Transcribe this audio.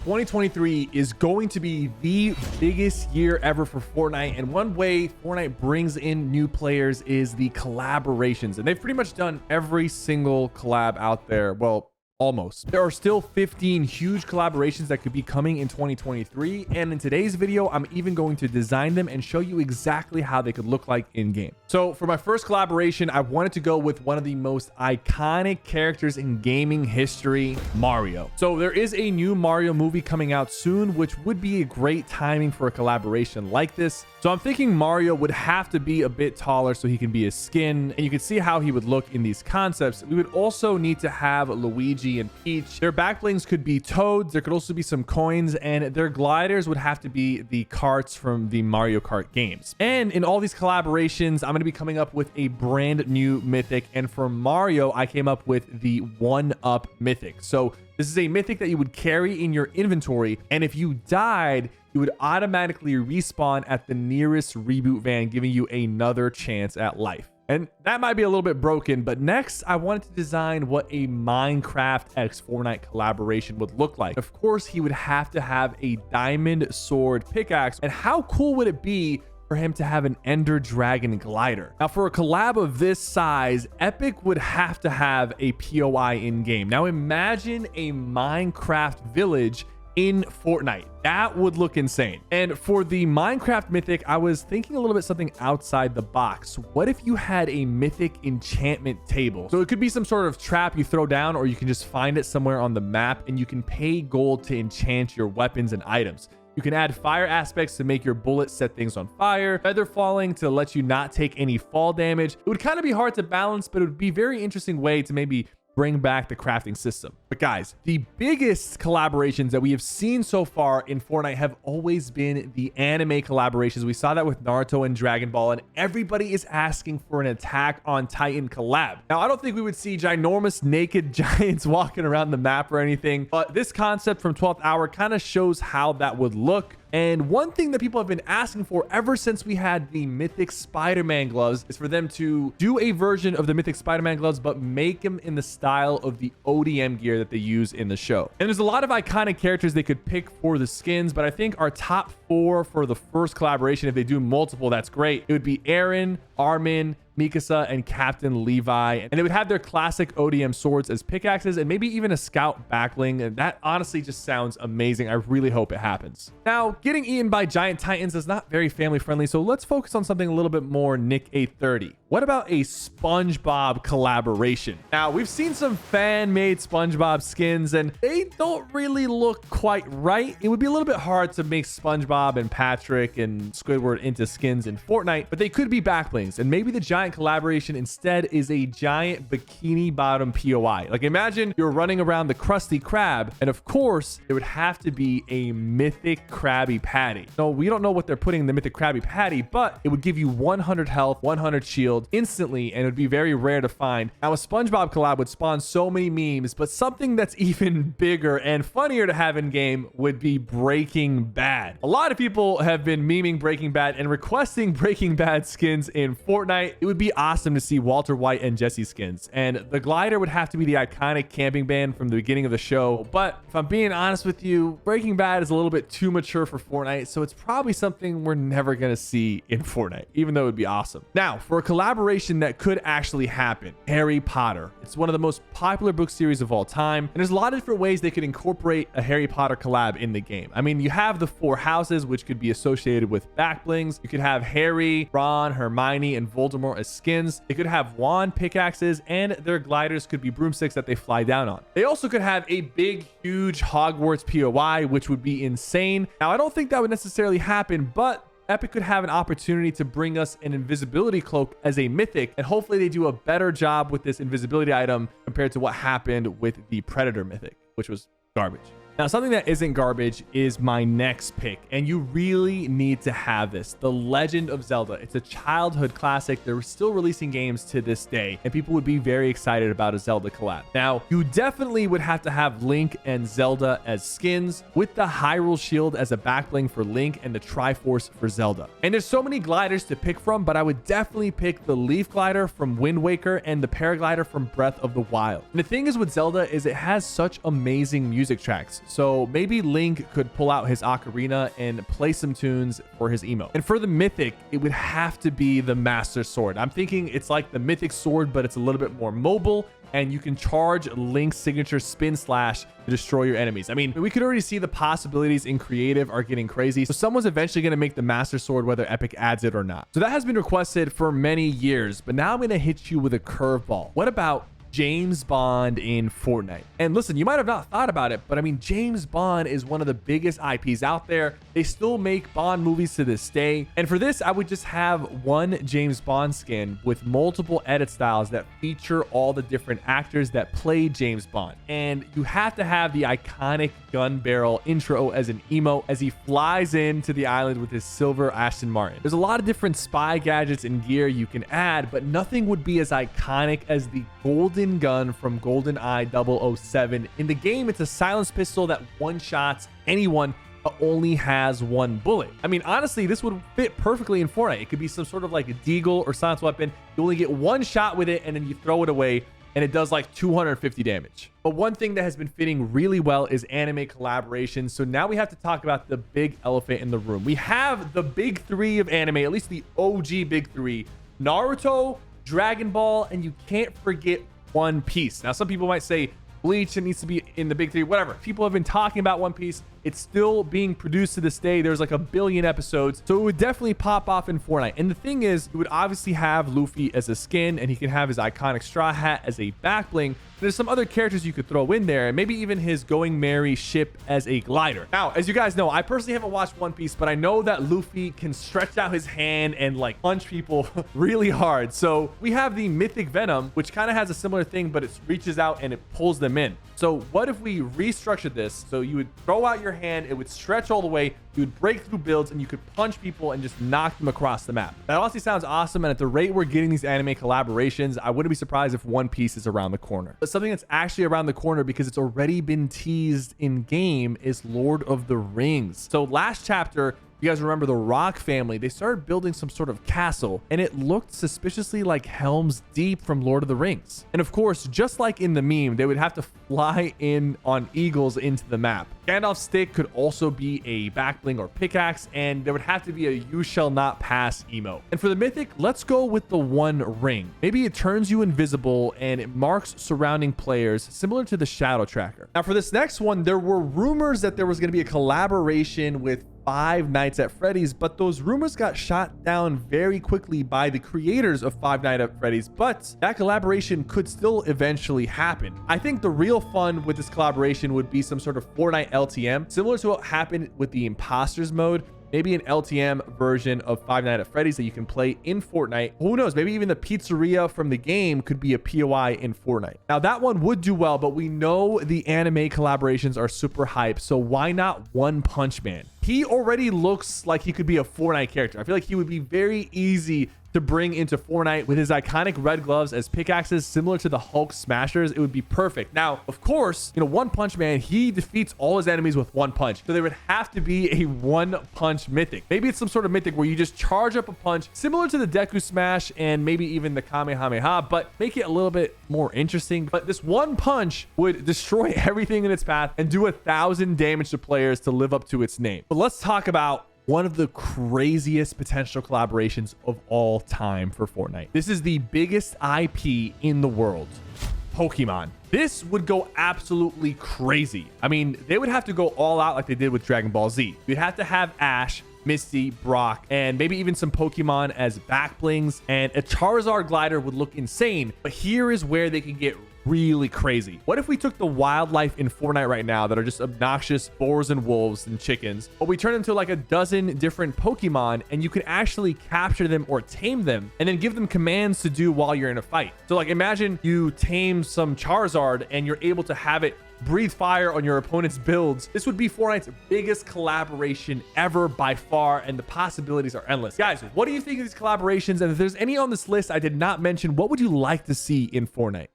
2023 is going to be the biggest year ever for Fortnite, and one way Fortnite brings in new players is the collaborations, and they've pretty much done every single collab out there. Well, almost. There are still 15 huge collaborations that could be coming in 2023, and in today's video I'm even going to design them and show you exactly how they could look like in game. So for my first collaboration, I wanted to go with one of the most iconic characters in gaming history, Mario. So there is a new Mario movie coming out soon, which would be a great timing for a collaboration like this. So I'm thinking Mario would have to be a bit taller so he can be a skin, and you can see how he would look in these concepts. We would also need to have Luigi and Peach. Their backblings could be toads. There could also be some coins, and their gliders would have to be the carts from the Mario Kart games. And in all these collaborations, I'm going to be coming up with a brand new mythic, and for Mario I came up with the 1-up mythic. So this is a mythic that you would carry in your inventory, and if you died, you would automatically respawn at the nearest reboot van, giving you another chance at life. And that might be a little bit broken, but next I wanted to design what a Minecraft x Fortnite collaboration would look like. Of course, he would have to have a diamond sword pickaxe, and how cool would it be for him to have an Ender Dragon glider? Now, for a collab of this size, Epic would have to have a POI in game. Now imagine a Minecraft village in Fortnite. That would look insane. And for the Minecraft mythic, I was thinking a little bit something outside the box. What if you had a mythic enchantment table? So it could be some sort of trap you throw down, or you can just find it somewhere on the map, and you can pay gold to enchant your weapons and items. You can add fire aspects to make your bullets set things on fire, feather falling to let you not take any fall damage. It would kind of be hard to balance, but it would be a very interesting way to maybe bring back the crafting system. But guys, the biggest collaborations that we have seen so far in Fortnite have always been the anime collaborations. We saw that with Naruto and Dragon Ball, and everybody is asking for an Attack on Titan collab. Now, I don't think we would see ginormous naked giants walking around the map or anything, but this concept from 12th Hour kind of shows how that would look. And one thing that people have been asking for ever since we had the Mythic Spider-Man gloves is for them to do a version of the Mythic Spider-Man gloves, but make them in the style of the ODM gear that they use in the show. And there's a lot of iconic characters they could pick for the skins, but I think our top 4 for the first collaboration, if they do multiple, that's great. It would be Aaron, Armin, Mikasa, and Captain Levi, and they would have their classic ODM swords as pickaxes, and maybe even a scout backbling, and that honestly just sounds amazing. I really hope it happens. Now, getting eaten by giant titans is not very family friendly, so let's focus on something a little bit more Nick 830. What about a SpongeBob collaboration? Now, we've seen some fan-made SpongeBob skins, and they don't really look quite right. It would be a little bit hard to make SpongeBob and Patrick and Squidward into skins in Fortnite, but they could be backblings, and maybe the giant collaboration instead is a giant bikini bottom POI. Like, imagine you're running around the Krusty Krab, and of course there would have to be a mythic Krabby Patty. No, we don't know what they're putting in the mythic Krabby Patty, but it would give you 100 health, 100 shield instantly, and it would be very rare to find. Now, a SpongeBob collab would spawn so many memes, but something that's even bigger and funnier to have in game would be Breaking Bad. A lot of people have been memeing Breaking Bad and requesting Breaking Bad skins in Fortnite. It would be awesome to see Walter White and Jesse skins, and the glider would have to be the iconic camping band from the beginning of the show. But if I'm being honest with you, Breaking Bad is a little bit too mature for Fortnite, so it's probably something we're never gonna see in Fortnite, even though it would be awesome. Now, for a collaboration that could actually happen, Harry Potter. It's one of the most popular book series of all time, and there's a lot of different ways they could incorporate a Harry Potter collab in the game. I mean, you have the 4 houses, which could be associated with backblings. You could have Harry, Ron, Hermione, and Voldemort as skins. They could have wand pickaxes, and their gliders could be broomsticks that they fly down on. They also could have a big, huge Hogwarts POI, which would be insane. Now, I don't think that would necessarily happen, but Epic could have an opportunity to bring us an invisibility cloak as a mythic, and hopefully they do a better job with this invisibility item compared to what happened with the Predator mythic, which was garbage. Now, something that isn't garbage is my next pick, and you really need to have this. The Legend of Zelda. It's a childhood classic. They're still releasing games to this day, and people would be very excited about a Zelda collab. Now, you definitely would have to have Link and Zelda as skins, with the Hyrule Shield as a backbling for Link and the Triforce for Zelda. And there's so many gliders to pick from, but I would definitely pick the Leaf Glider from Wind Waker and the Paraglider from Breath of the Wild. And the thing is with Zelda is it has such amazing music tracks. So maybe Link could pull out his ocarina and play some tunes for his emote. And for the mythic, it would have to be the Master Sword. I'm thinking it's like the mythic sword, but it's a little bit more mobile, and you can charge Link's signature spin slash to destroy your enemies. I mean, we could already see the possibilities in creative are getting crazy. So someone's eventually going to make the Master Sword, whether Epic adds it or not. So that has been requested for many years, but now I'm going to hit you with a curveball. What about James Bond in Fortnite? And listen, you might have not thought about it, but I mean, James Bond is one of the biggest IPs out there. They still make Bond movies to this day. And for this, I would just have one James Bond skin with multiple edit styles that feature all the different actors that play James Bond. And you have to have the iconic gun barrel intro as an emote as he flies into the island with his silver Aston Martin. There's a lot of different spy gadgets and gear you can add, but nothing would be as iconic as the golden gun from GoldenEye 007. In the game, it's a silenced pistol that one-shots anyone but only has one bullet. I mean, honestly, this would fit perfectly in Fortnite. It could be some sort of like a deagle or silenced weapon. You only get one shot with it and then you throw it away and it does like 250 damage. But one thing that has been fitting really well is anime collaborations. So now we have to talk about the big elephant in the room. We have the big three of anime, at least the OG big three: Naruto, Dragon Ball, and you can't forget One Piece. Now, some people might say Bleach, it needs to be in the big three, whatever. People have been talking about One Piece. It's still being produced to this day. There's like 1 billion episodes. So it would definitely pop off in Fortnite. And the thing is, you would obviously have Luffy as a skin, and he can have his iconic straw hat as a back bling. There's some other characters you could throw in there, and maybe even his Going Merry ship as a glider. Now, as you guys know, I personally haven't watched One Piece, but I know that Luffy can stretch out his hand and like punch people really hard. So we have the Mythic Venom, which kind of has a similar thing, but it reaches out and it pulls them in. So what if we restructured this? So you would throw out your hand, it would stretch all the way, you would break through builds, and you could punch people and just knock them across the map. That honestly sounds awesome, and at the rate we're getting these anime collaborations, I wouldn't be surprised if One Piece is around the corner. But something that's actually around the corner, because it's already been teased in game, is Lord of the Rings. So last chapter, you guys remember the Rock family, they started building some sort of castle, and it looked suspiciously like Helm's Deep from Lord of the Rings. And of course, just like in the meme, they would have to fly in on eagles into the map. Gandalf's stick could also be a back bling or pickaxe, and there would have to be a you shall not pass emote. And for the mythic, let's go with the One Ring. Maybe it turns you invisible and it marks surrounding players, similar to the Shadow Tracker. Now for this next one, there were rumors that there was going to be a collaboration with Five Nights at Freddy's, but those rumors got shot down very quickly by the creators of Five Nights at Freddy's, but that collaboration could still eventually happen. I think the real fun with this collaboration would be some sort of Fortnite LTM, similar to what happened with the Imposters mode. Maybe an LTM version of Five Nights at Freddy's that you can play in Fortnite. Who knows? Maybe even the pizzeria from the game could be a POI in Fortnite. Now that one would do well, but we know the anime collaborations are super hype. So why not One Punch Man? He already looks like he could be a Fortnite character. I feel like he would be very easy to bring into Fortnite with his iconic red gloves as pickaxes, similar to the Hulk smashers. It would be perfect. Now, of course, you know, One Punch Man, he defeats all his enemies with one punch. So there would have to be a one punch mythic. Maybe it's some sort of mythic where you just charge up a punch, similar to the Deku Smash and maybe even the Kamehameha, but make it a little bit more interesting. But this one punch would destroy everything in its path and do 1,000 damage to players to live up to its name. But let's talk about one of the craziest potential collaborations of all time for Fortnite. This is the biggest IP in the world, Pokemon. This would go absolutely crazy. I mean, they would have to go all out like they did with Dragon Ball Z. You'd have to have Ash, Misty, Brock, and maybe even some Pokemon as back blings, and a Charizard glider would look insane. But here is where they can get really crazy. What if we took the wildlife in Fortnite right now that are just obnoxious boars and wolves and chickens, but we turn them to like a dozen different Pokemon, and you can actually capture them or tame them and then give them commands to do while you're in a fight. So like imagine you tame some Charizard and you're able to have it breathe fire on your opponent's builds. This would be Fortnite's biggest collaboration ever by far, and the possibilities are endless. Guys, what do you think of these collaborations? And if there's any on this list I did not mention, what would you like to see in Fortnite?